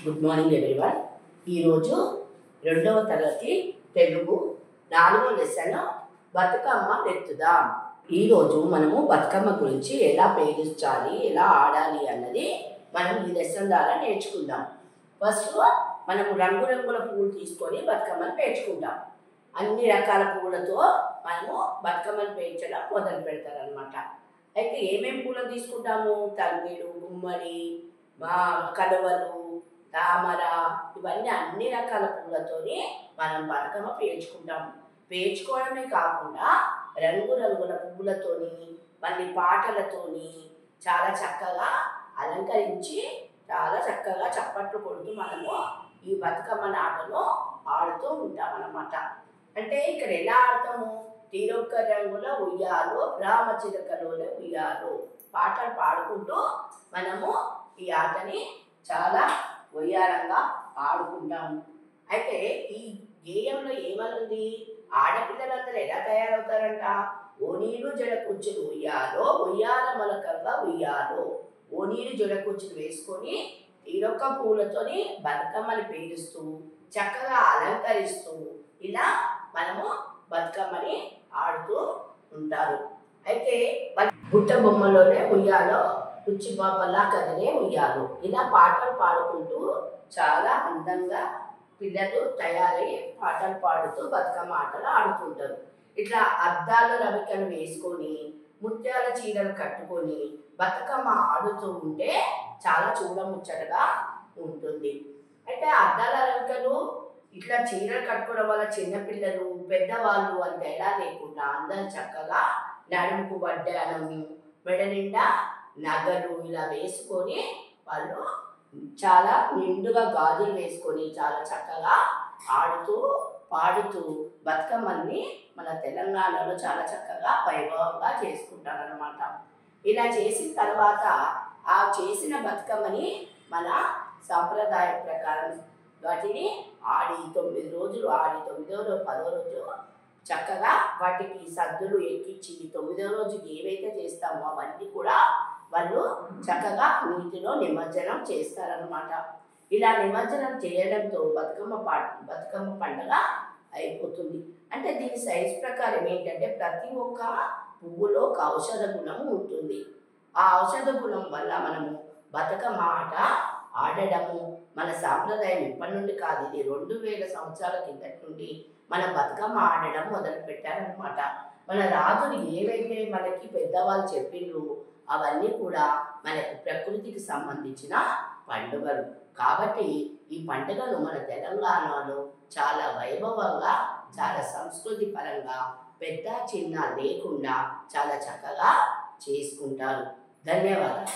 Good morning everyone. ఈరోజు రెండవ తరగతి తెలుగు 4వ లెసన్ బతుకమ్మ ఎత్తుదాం. ఈరోజు మనము బతుకమ్మ గురించి ఎలా పేర్చాలి, ఎలా ఆడాలి అన్నది మనం ఈ లెసన్ ద్వారా నేర్చుకుందాం. ఫస్ట్ మనము రంగురంగుల పువ్వులు తీసుకొని బతుకమ్మను పేర్చుకుంటాం. అన్ని రకాల పువ్వులతో మనము బతుకమ్మను పేర్చడం మొదలు పెడతారనమాట. అయితే ఏమేమి పూలను తీసుకుంటాము? తంగిడు, గుమ్మడి, కలువలు, తామర, ఇవన్నీ అన్ని రకాల పూలతోని మనం బతుకమ్మ పేర్చుకుంటాం. పేర్చుకోవడమే కాకుండా రంగురంగుల పువ్వులతోని మళ్ళీ పాటలతోని చాలా చక్కగా అలంకరించి చాలా చక్కగా చప్పట్లు కొడుతూ మనము ఈ బతుకమ్మ ఆటను ఆడుతూ ఉంటాం అన్నమాట. అంటే ఇక్కడ ఎలా ఆడతాము? తీరొక్క రంగుల ఉయ్యాలు రామచిలకలోనే ఉయ్యాలు పాటలు పాడుకుంటూ మనము ఈ ఆటని చాలా ఉయ్యాలంగా ఆడుకుంటాము. అయితే ఈ గేయంలో ఏమనుంది? ఆడపిల్లలందరూ ఎలా తయారవుతారంట? ఓనీలు జడ కుచ్చులు ఉయ్యాలో ఉయ్యాల మొలకల్లా ఉయ్యాలో. ఓనీలు జడ కుచ్చులు వేసుకొని తీరొక్క పూలతోని బతుకమ్మని పేరుస్తూ చక్కగా అలంకరిస్తూ ఇలా మనము బతుకమ్మని ఆడుతూ ఉంటారు. అయితే బుట్ట బొమ్మలోనే ఉయ్యాలో కుచ్చి పాపలా కదిలే ఉయ్యాలు ఇలా పాటలు పాడుకుంటూ చాలా అందంగా పిల్లలు తయారై పాటలు పాడుతూ బతుకమ్మ ఆటలు ఆడుతుంటారు. ఇట్లా అద్దాల రవికను వేసుకొని ముత్యాల చీరలు కట్టుకొని బతుకమ్మ ఆడుతూ ఉంటే చాలా చూడముచ్చటగా ఉంటుంది. అయితే అద్దాల రవికలు ఇట్లా చీరలు కట్టుకోవడం వల్ల చిన్నపిల్లలు పెద్దవాళ్ళు అని తేడా లేకుండా అందరూ చక్కగా నడుముకు వడ్డానము మెడ నిండా నగలు ఇలా వేసుకొని వాళ్ళు చాలా నిండుగా గాజులు వేసుకొని చాలా చక్కగా ఆడుతూ పాడుతూ బతుకమ్మని మన తెలంగాణలో చాలా చక్కగా వైభవంగా చేసుకుంటారనమాట. ఇలా చేసిన తర్వాత ఆ చేసిన బతుకమ్మని మన సాంప్రదాయ ప్రకారం వాటిని ఆడి 9 రోజులు ఆడి 9వ రోజు 10వ రోజు చక్కగా వాటికి సద్దులు ఎక్కించి 9వ రోజుకి ఏవైతే చేస్తామో అవన్నీ కూడా వాళ్ళు చక్కగా నీటిలో నిమజ్జనం చేస్తారనమాట. ఇలా నిమజ్జనం చేయడంతో బతుకమ్మ పండుగ అయిపోతుంది. అంటే దీని సైజ్ ప్రకారం ఏంటంటే ప్రతి ఒక్క పువ్వులో ఒక ఔషధ గుణం ఉంటుంది. ఆ ఔషధ గుణం వల్ల మనము బతుకమ్మ ఆట ఆడడము మన సాంప్రదాయం ఇప్పటి నుండి కాదు, ఇది 2000 సంవత్సరాల కిందటి నుండి మన బతుకమ్మ ఆడడం మొదలు పెట్టారనమాట. మన రాజులు ఏవైతే మనకి పెద్దవాళ్ళు చెప్పిండ్రు అవన్నీ కూడా మనకు ప్రకృతికి సంబంధించిన పండుగలు కాబట్టి ఈ పండుగను మన తెలంగాణలో చాలా వైభవంగా చాలా సంస్కృతి పరంగా పెద్ద చిన్న లేకుండా చాలా చక్కగా చేసుకుంటారు. ధన్యవాదాలు.